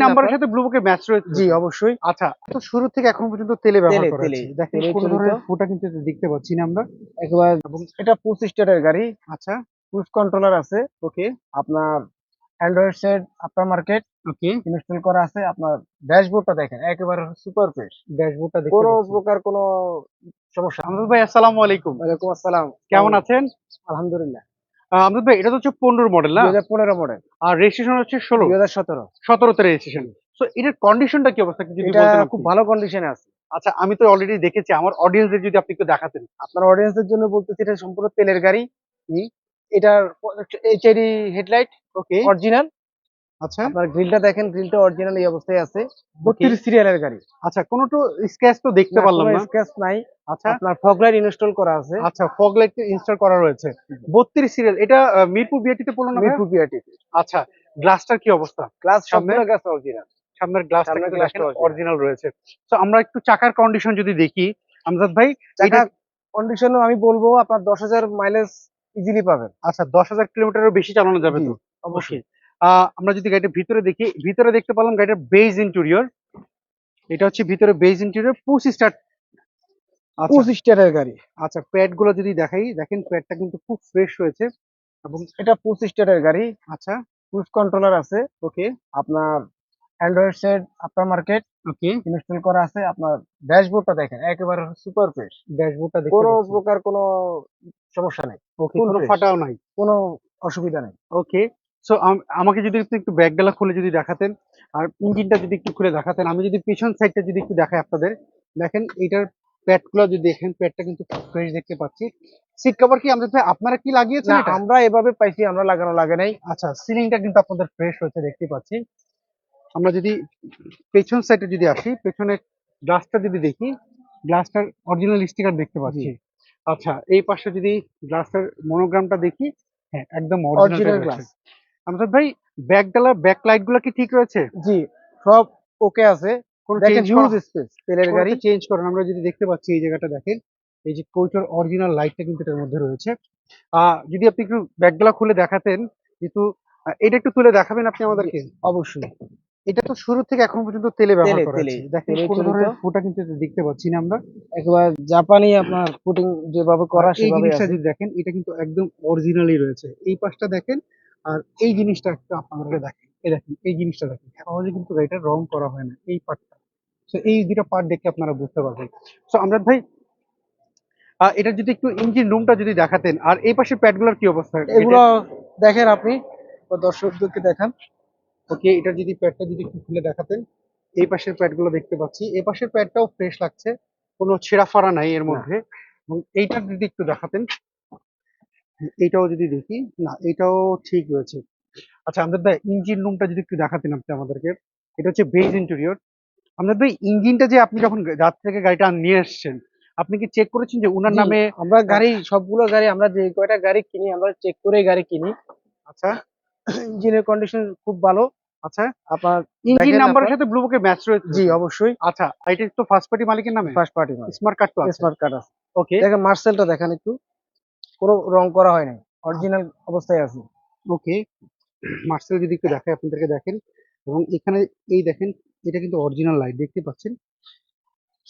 নাম্বারের সাথে ব্লু বুকের ম্যাচ রয়েছে। জি অবশ্যই। আচ্ছা, তো শুরু থেকে এখন পর্যন্ত তেলে ব্যবহার করা তেলে হচ্ছে। দেখেন কোন ধরনের ফুটা কিন্তু দেখতে পাচ্ছি না আমরা। একবার এটা 25 স্টারের গাড়ি। আচ্ছা, ক্রুজ কন্ট্রোলার আছে, ওকে আপনার অ্যান্ড্রয়েড সেট আফটার মার্কেট ওকে। ইনস্টল করা আছে। আপনার ড্যাশবোর্ডটা দেখেন একেবারে সুপার ফ্রেশ, ড্যাশবোর্ডটা দেখতে কোনো পাচ্ছি। প্রকার কোনো সমস্যা। আমজাদ ভাই আসসালামু আলাইকুম। ওয়ালাইকুম আসসালাম, কেমন আছেন? আলহামদুলিল্লাহ। আমজাদ ভাই এটা তো হচ্ছে 15 মডেল না? 2015 মডেল, আর রেজিস্ট্রেশন হচ্ছে 16। 2017। 17 তে রেজিস্ট্রেশন। সো এটার কন্ডিশনটা কি অবস্থা একটু যদি এটা বলতেন খুব আপনি। ভালো কন্ডিশনে আছে। আচ্ছা, আমি তো অলরেডি দেখেছি, আমার অডিয়েন্সদের যদি আপনি একটু দেখাতেন। আপনার অডিয়েন্সের জন্য বলতেছি এটা সম্পূর্ণ তেলের গাড়ি। এটার এইচআইডি হেডলাইট ওকে, অরিজিনাল। আচ্ছা আপনার গ্রিলটা দেখেন, গ্রিলটা অরিজিনাল এই অবস্থায় আছে। ওকে। 32 সিরিয়ালের গাড়ি। আচ্ছা, কোনো তো স্ক্র্যাচ তো দেখতে না, পারলাম কোনো না। স্ক্র্যাচ নাই। আচ্ছা আপনার ফগ লাইট ইনস্টল করা আছে। আচ্ছা, ফগ লাইট ইনস্টল করা রয়েছে। 32 সিরিয়াল, এটা মিরপুর বিআরটিতে পড়লো না ভাইয়া? মিরপুর বিআরটি। আচ্ছা, গ্লাসটার কি অবস্থা? গ্লাস সামনে সম্পূর্ণ গ্লাস অরিজিনাল। সামনের গ্লাসটা সামনের কিন্তু দেখেন গ্লাসটা অরিজিনাল। অরিজিনাল রয়েছে। তো আমরা একটু চাকার কন্ডিশন যদি দেখি আমজাদ ভাই, এটা চাকা কন্ডিশনও আমি বলবো আপনার 10,000 মাইলেজ ইজিলি পাবেন। আচ্ছা 10,000 কিলোমিটারেরও বেশি চালানো যাবে জি তো? অবশ্যই। আমরা যদি গাড়িটার ভিতরে দেখি, ভিতরে দেখতে পেলাম গাড়িটার বেজ ইন্টেরিয়র। এটা হচ্ছে ভিতরে বেজ ইন্টেরিয়র, পুশ স্টার্ট। আচ্ছা 25 স্টারের গাড়ি। আচ্ছা, প্যাড গুলো যদি দেখাই, দেখেন প্যাডটা কিন্তু খুব ফ্রেশ রয়েছে। এবং এটা 25 স্টারের গাড়ি। আচ্ছা ক্রুজ কন্ট্রোলার আছে। ওকে আপনার অ্যান্ড্রয়েড সেট আফটার মার্কেট ওকে। ইনস্টল করা আছে। আপনার ড্যাশবোর্ডটা দেখেন একেবারে সুপার ফ্রেশ, ড্যাশবোর্ডটা দেখতে কোনো পাচ্ছি। প্রকার কোনো সমস্যা নেই। ওকে, ফুল কোনো ফ্রেশ, ফাটাও নাই। কোনো অসুবিধা নেই। ওকে। সো আমাকে যদি আপনি একটু ব্যাকডালা খুলে যদি দেখাতেন, আর ইঞ্জিনটা যদি একটু খুলে দেখাতেন, আমি যদি পিছন সাইডটা যদি একটু দেখাই আপনাদের। দেখেন এইটার প্যাড গুলো যদি দেখেন, প্যাডটা কিন্তু ফ্রেশ দেখতে পাচ্ছি। সিট কভার কি আমাদের ভাই আপনারা কি লাগিয়েছেন না, এটা? আমরা এভাবে পাইছি, আমরা লাগানো লাগে নাই। আচ্ছা, সিলিংটা কিন্তু আপনাদের ফ্রেশ হয়েছে দেখতে পাচ্ছি। আমরা যদি পেছন সাইডে যদি আসি, পেছনের গ্লাসটা যদি দেখি, গ্লাসটার অরিজিনাল স্টিকার দেখতে পাচ্ছি। আচ্ছা, এই পাশে যদি গ্লাসটার মনোগ্রামটা দেখি, হ্যাঁ একদম অরিজিনালটা অরিজিনাল রয়েছে। গ্লাস। আমজাদ ভাই, ব্যাক লাইট গুলো কি ঠিক রয়েছে? জি সব ওকে আছে। কোনো দেখেন চেঞ্জ করা? হিউজ স্পেস, তেলের গাড়ি। চেঞ্জ করেন, আমরা যদি দেখতে পাচ্ছি এই জায়গাটা দেখেন, এই যে কোচের অরিজিনাল লাইটটা কিন্তু এটার মধ্যে রয়েছে। যদি আপনি একটু ব্যাগগুলা খুলে দেখাতেন, যেহেতু এটা একটু তুলে দেখাবেন আপনি আমাদেরকে। অবশ্যই। এটা তো শুরু থেকে এখন পর্যন্ত তেলে ব্যবহার করা তেলে হচ্ছে। দেখেন তেলে কোন চলিত ধরনের ফুটা কিন্তু দেখতে পাচ্ছি না আমরা। একেবারে জাপানি আপনার পুটিং যেভাবে আর করা এই সেভাবে জিনিসটা আছে। যদি দেখেন, এটা কিন্তু একদম অরিজিনালি রয়েছে। এই পাশটা দেখেন, আর এই জিনিসটা একটু আপনাদেরকে দেখেন। এই দেখেন এই জিনিসটা দেখেন, সহজে কিন্তু এটা রং করা হয় না এই পার্টটা। তো এই দুটো পার্ট দেখে আপনারা বুঝতে পারবেন। তো আমরাদ ভাই, এটা যদি একটু ইঞ্জিন রুমটা যদি দেখাতেন, আর এই পাশে প্যাডগুলোর কি অবস্থা? এগুলো দেখেন আপনি, দর্শকদেরকে দেখান। ওকে, এটা যদি প্যাডটা যদি একটু খুলে দেখাতেন। এই পাশের প্যাডগুলো দেখতে পাচ্ছি, এই পাশের প্যাডটাও ফ্রেশ লাগছে, কোনো ছেঁড়া ফাড়া নাই এর মধ্যে। এবং এইটা যদি একটু দেখাতেন, এইটাও যদি দেখি, না এটাও ঠিক রয়েছে। আচ্ছা আমাদের ভাই, ইঞ্জিন রুমটা যদি একটু দেখাতেন আপনি আমাদেরকে। এটা হচ্ছে বেজ ইন্টেরিয়র। আমাদের ভাই, ইঞ্জিনটা যে আপনি যখন রাত থেকে গাড়িটা নিয়ে এসছেন, আপনি কি চেক করেছেন যে উনার জি, নামে? আমরা গাড়ি সবগুলো গাড়ি আমরা যে কয়টা গাড়ি কিনি আমরা চেক করেই গাড়ি কিনি। আচ্ছা ইঞ্জিনের কন্ডিশন খুব ভালো। আচ্ছা, আপনার ইঞ্জিন দেখেন নাম্বারের আপনার। সাথে ব্লু বুকের ম্যাচ রয়েছে? জি অবশ্যই। আচ্ছা, এটা তো ফার্স্ট পার্টি মালিকের নামে? ফার্স্ট পার্টি মাল, স্মার্ট কার্ড তো আছে? স্মার্ট কার্ড আছে। ওকে দেখেন মার্সেলটা দেখেন একটু, কোনো রং করা হয় নাই, অরিজিনাল অবস্থায় আছে। ওকে। মার্সেল যদি একটু দেখায় আপনাদেরকে, দেখেন। এবং এখানে এই দেখেন, এটা কিন্তু অরিজিনাল লাইট দেখতে পাচ্ছেন।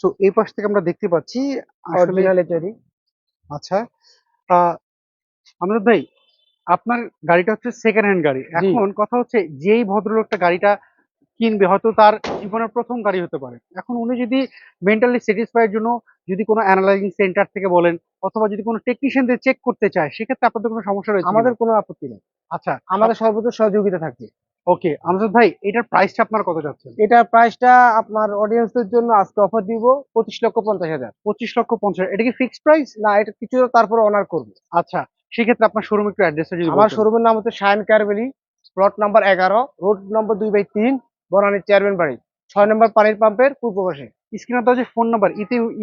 সো এই পাশ থেকে আমরা দেখতে পাচ্ছি আসলে। অরিজিনাল এটারই। আচ্ছা, আহ আমরাদ ভাই, আপনার গাড়িটা হচ্ছে সেকেন্ড হ্যান্ড গাড়ি। জি এখন কথা হচ্ছে, যেই ভদ্রলোকটা গাড়িটা কিনবে, হয়তো তার জীবনের প্রথম গাড়ি হতে পারে। এখন উনি যদি মেন্টালি স্যাটিসফাইয়ের জন্য যদি কোনো অ্যানালাইজিং সেন্টার থেকে বলেন, অথবা যদি কোনো টেকনিশিয়ানদের চেক করতে চায়, সেক্ষেত্রে আপনাদের কোনো সমস্যা রয়েছে আমাদের কিনা? কোনো আপত্তি নেই, আচ্ছা আমাদের সর্বোচ্চ সহযোগিতা থাকবে। ওকে, আমজাদ ভাই, এটার প্রাইসটা আপনার কত যাচ্ছেন? এটার প্রাইসটা আপনার অডিয়েন্সদের জন্য আজকে অফার দিব 25,50,000। 25,50,000। এটা কি ফিক্সড প্রাইস? না, এটা কিছু তারপরে অনার করবে। আচ্ছা, সেক্ষেত্রে আপনার শোরুম একটু অ্যাড্রেসটা যদি আমার বলতেন। শোরুমের নাম হচ্ছে Shayan কারবেলি, plot number 11, road number 2/3, Banani chairman বাড়ি, 6 নম্বর পানির পাম্পের পূর্ব পাশে। স্ক্রিনে দেওয়া যে ফোন নাম্বার,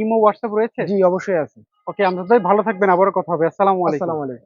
ইমো হোয়াটসঅ্যাপ রয়েছে? জি অবশ্যই আছে। ওকে আমজাদ ভাই, ভালো থাকবেন, আবারও কথা হবে। আসসালামু আলাইকুম। আসসালামু আলাইকুম।